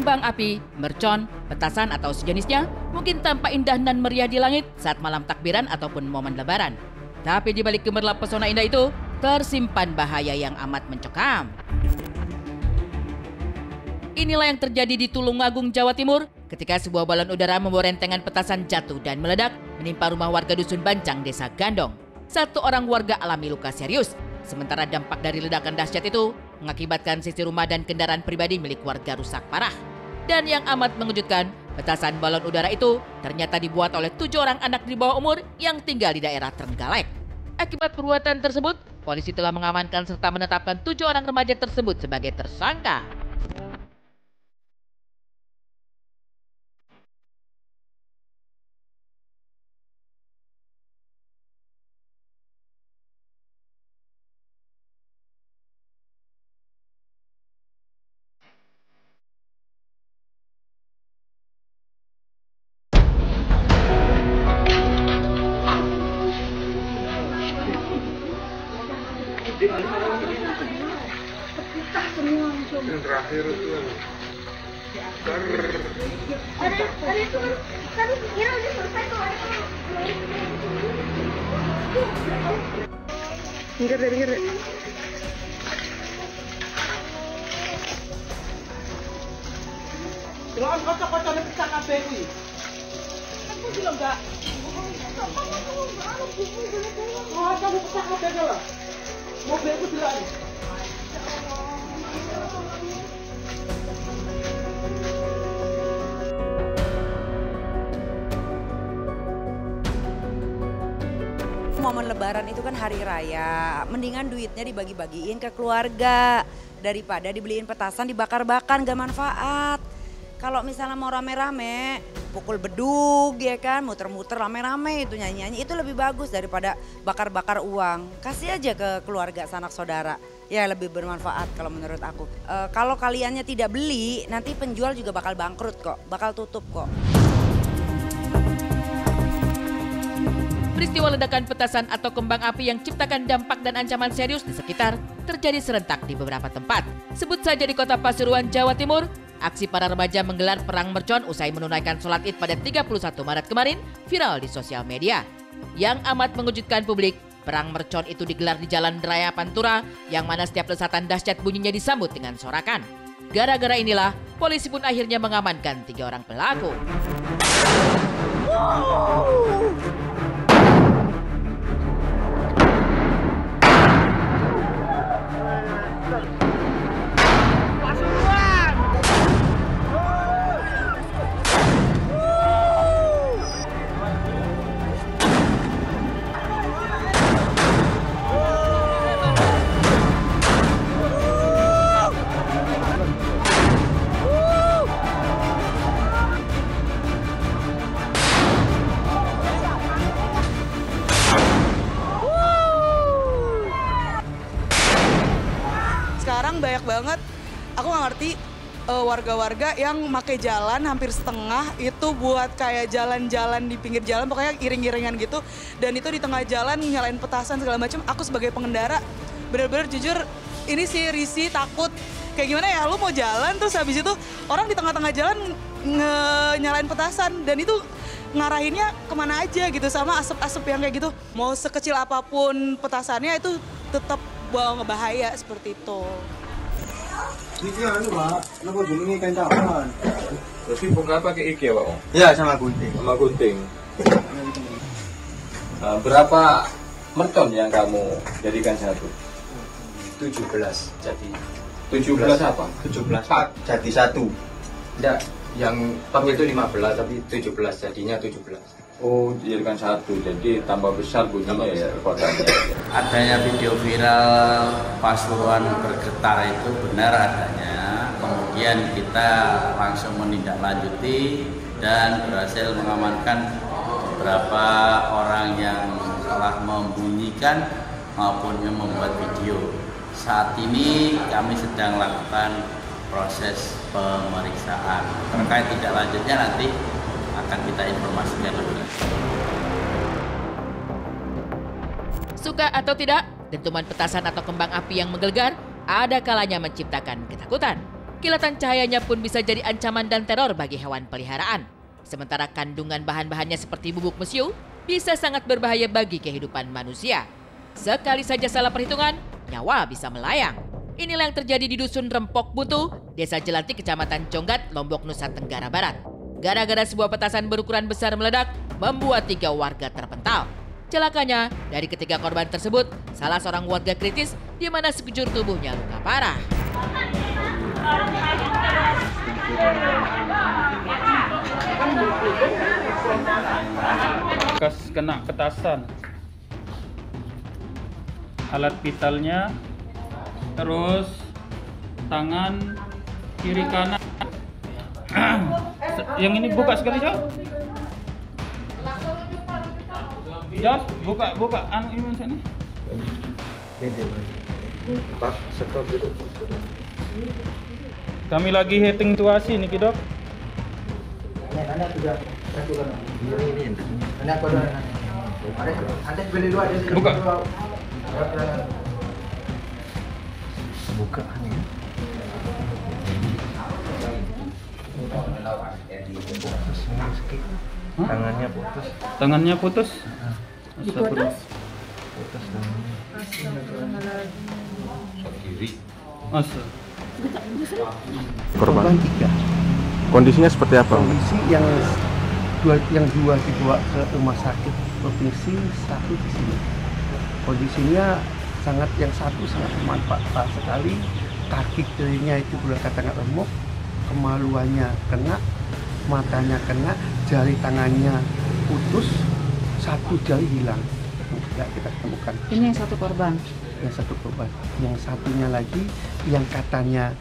kembang api, mercon, petasan atau sejenisnya mungkin tampak indah dan meriah di langit saat malam takbiran ataupun momen lebaran. Tapi di balik gemerlap pesona indah itu, tersimpan bahaya yang amat mencekam. Inilah yang terjadi di Tulungagung, Jawa Timur ketika sebuah balon udara membawa rentengan petasan jatuh dan meledak menimpa rumah warga Dusun Bancang, Desa Gandong. 1 orang warga alami luka serius, sementara dampak dari ledakan dahsyat itu mengakibatkan sisi rumah dan kendaraan pribadi milik warga rusak parah. Dan yang amat mengejutkan, petasan balon udara itu ternyata dibuat oleh 7 orang anak di bawah umur yang tinggal di daerah Trenggalek. Akibat perbuatan tersebut, polisi telah mengamankan serta menetapkan 7 orang remaja tersebut sebagai tersangka. Yang terakhir itu ada itu kan kira udah selesai tuh. minggir deh. Jangan kocok-kocok di pisang kabeh kuwi. Aku juga enggak. Oh, kamu pisang kabeh lah. Mobilku dilalui. Momen lebaran itu kan hari raya, mendingan duitnya dibagi-bagiin ke keluarga daripada dibeliin petasan dibakar-bakar, gak manfaat. Kalau misalnya mau rame-rame, pukul bedug ya kan, muter-muter rame-rame itu nyanyi-nyanyi, itu lebih bagus daripada bakar-bakar uang. Kasih aja ke keluarga sanak saudara, ya lebih bermanfaat kalau menurut aku. Kalau kaliannya tidak beli, nanti penjual juga bakal bangkrut kok, bakal tutup kok. Peristiwa ledakan petasan atau kembang api yang ciptakan dampak dan ancaman serius di sekitar terjadi serentak di beberapa tempat. Sebut saja di kota Pasuruan, Jawa Timur, aksi para remaja menggelar perang mercon usai menunaikan sholat Id pada 31 Maret kemarin viral di sosial media. Yang amat mengejutkan publik, perang mercon itu digelar di Jalan Raya Pantura yang mana setiap lesatan dahsyat bunyinya disambut dengan sorakan. Gara-gara inilah, polisi pun akhirnya mengamankan 3 orang pelaku. Sekarang banyak banget, aku nggak ngerti warga-warga yang pakai jalan hampir setengah itu buat kayak jalan-jalan di pinggir jalan, pokoknya iring-iringan gitu. Dan itu di tengah jalan nyalain petasan segala macam. Aku sebagai pengendara bener-bener jujur ini sih risih, takut. Kayak gimana ya, lu mau jalan terus habis itu orang di tengah-tengah jalan nyalain petasan dan itu ngarahinnya kemana aja gitu, sama asap-asap yang kayak gitu. Mau sekecil apapun petasannya itu tetap bahaya seperti itu. Ini anu Pak, kenapa bunyinya kencapan? Berarti buka pakai iki ya Pak? Ya sama gunting. Sama gunting. Berapa mercon yang kamu jadikan satu? 17 jadi. 17 apa? 17 Pak, jadi satu. Enggak, yang top itu 15 tapi 17 jadinya 17. Oh, dijadikan satu, jadi tambah besar bunyinya ya kekuatannya. Adanya video viral Pasuruan bergetar itu benar adanya. Kemudian kita langsung menindaklanjuti dan berhasil mengamankan beberapa orang yang telah membunyikan maupun yang membuat video. Saat ini kami sedang lakukan proses pemeriksaan. Terkait tidak lanjutnya nanti akan kita informasikan lebih lanjut. Suka atau tidak, dentuman petasan atau kembang api yang menggelegar ada kalanya menciptakan ketakutan. kilatan cahayanya pun bisa jadi ancaman dan teror bagi hewan peliharaan. Sementara kandungan bahan-bahannya seperti bubuk mesiu bisa sangat berbahaya bagi kehidupan manusia. Sekali saja salah perhitungan, nyawa bisa melayang. Inilah yang terjadi di Dusun Rempok Buntu, Desa Jelantik, Kecamatan Conggat, Lombok, Nusa Tenggara Barat. Gara-gara sebuah petasan berukuran besar meledak, membuat 3 warga terpental. Celakanya, dari ketiga korban tersebut, salah seorang warga kritis di mana sekujur tubuhnya luka parah. Bekas kena petasan, alat vitalnya, terus tangan kiri kanan. Yang ini buka sekali, Jos. Jos, buka anu ini sana. Pak, stop dulu. Kami lagi hitting situasi nih, Dok. Buka. Buka. Tangannya putus. Tangannya putus. Putus. Kiri. Masa. Korban 3. Kondisinya seperti apa? Kondisi yang dua dibawa ke rumah sakit provinsi, 1 di sini. Kondisinya yang satu sangat bermanfaat sekali. Kaki kirinya itu sudah katakan remuk, kemaluannya kena, matanya kena, jari tangannya putus, 1 jari hilang. Tidak kita temukan. Ini yang satu korban. Yang satu korban. Yang satunya lagi yang katanya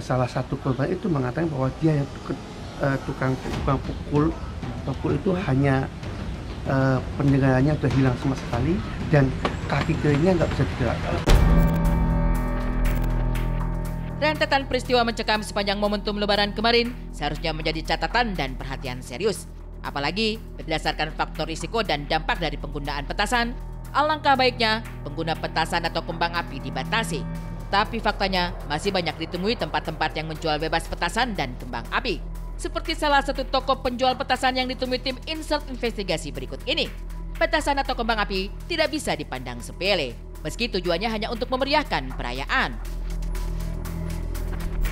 salah satu korban itu mengatakan bahwa dia yang tukang pukul itu hanya pendengarannya sudah hilang sama sekali dan kaki kirinya nggak bisa digerakkan. Rentetan peristiwa mencekam sepanjang momentum Lebaran kemarin seharusnya menjadi catatan dan perhatian serius. Apalagi berdasarkan faktor risiko dan dampak dari penggunaan petasan, alangkah baiknya pengguna petasan atau kembang api dibatasi. Tapi faktanya masih banyak ditemui tempat-tempat yang menjual bebas petasan dan kembang api. Seperti salah satu toko penjual petasan yang ditemui tim Insert Investigasi berikut ini. Petasan atau kembang api tidak bisa dipandang sepele, meski tujuannya hanya untuk memeriahkan perayaan.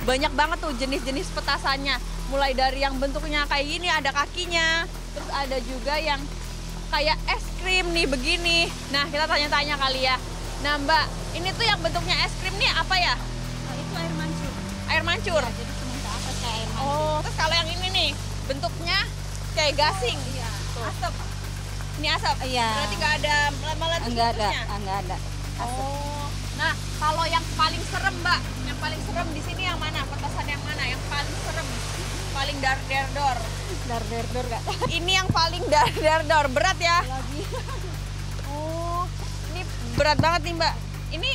Banyak banget tuh jenis-jenis petasannya. Mulai dari yang bentuknya kayak gini, ada kakinya. Terus ada juga yang kayak es krim nih, begini. Nah, kita tanya-tanya kali ya. Nah, Mbak, ini tuh yang bentuknya es krim nih apa ya? Nah, itu air mancur. Air mancur? Ya, jadi cuma ke atas kayak air mancur. Oh, terus kalau yang ini nih, bentuknya kayak gasing. Iya. Asap. Ini asap? Iya. Berarti nggak ada meletus? Enggak ada. Asap. Oh, nah kalau yang paling serem, Mbak, yang paling serem di sini yang mana? Petasan yang mana? Yang paling serem, paling dar-der-dor. Dar-der-dor nggak? Ini yang paling dar-der-dor, berat ya? Lagi. Oh, ini berat banget nih, Mbak. Ini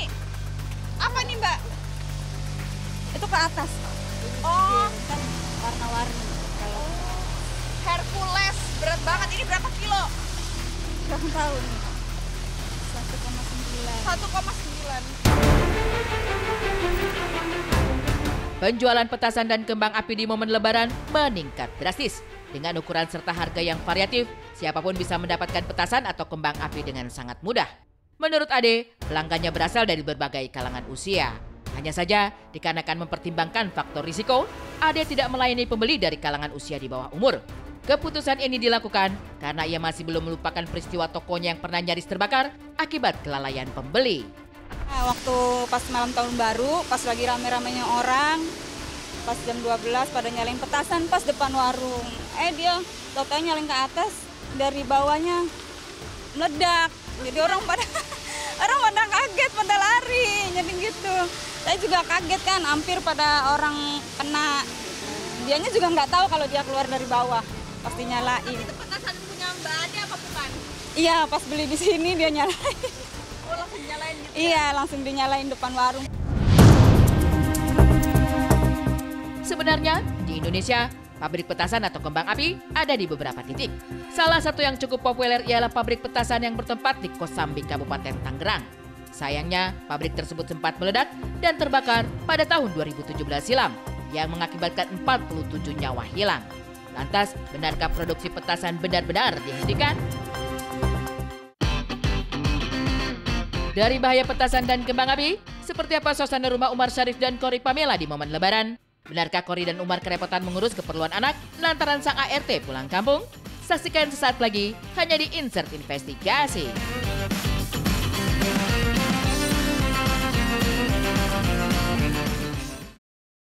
apa nih, Mbak? Itu ke atas. Oh, Kan warna-warni. Kalau Hercules, berat banget. Ini berapa kilo? berapa tahun? 1,9. Penjualan petasan dan kembang api di momen Lebaran meningkat drastis. Dengan ukuran serta harga yang variatif, siapapun bisa mendapatkan petasan atau kembang api dengan sangat mudah. Menurut Ade, pelanggannya berasal dari berbagai kalangan usia. Hanya saja, dikarenakan mempertimbangkan faktor risiko, Ade tidak melayani pembeli dari kalangan usia di bawah umur. Keputusan ini dilakukan karena ia masih belum melupakan peristiwa tokonya yang pernah nyaris terbakar akibat kelalaian pembeli. Nah, waktu pas malam tahun baru, pas lagi rame-ramenya orang, pas jam 12 pada nyalain petasan pas depan warung. Dia totalnya nyalain ke atas, dari bawahnya meledak. Jadi orang pada kaget, pada lari, jadi gitu. Saya juga kaget kan, hampir pada orang kena. Dianya juga nggak tahu kalau dia keluar dari bawah, pasti nyalain. Itu petasan punya Mbak Ade apa bukan? Iya, pas beli di sini dia nyalain. Oh, langsung nyalain gitu? Iya, langsung dinyalain depan warung. Sebenarnya, di Indonesia, pabrik petasan atau kembang api ada di beberapa titik. Salah satu yang cukup populer ialah pabrik petasan yang bertempat di Kosambi, Kabupaten Tangerang. Sayangnya, pabrik tersebut sempat meledak dan terbakar pada tahun 2017 silam. yang mengakibatkan 47 nyawa hilang. Lantas, benarkah produksi petasan benar-benar dihentikan? Dari bahaya petasan dan kembang api, seperti apa suasana rumah Umar Syarif dan Kori Pamela di momen Lebaran? Benarkah Kori dan Umar kerepotan mengurus keperluan anak lantaran sang ART pulang kampung? Saksikan sesaat lagi hanya di Insert Investigasi.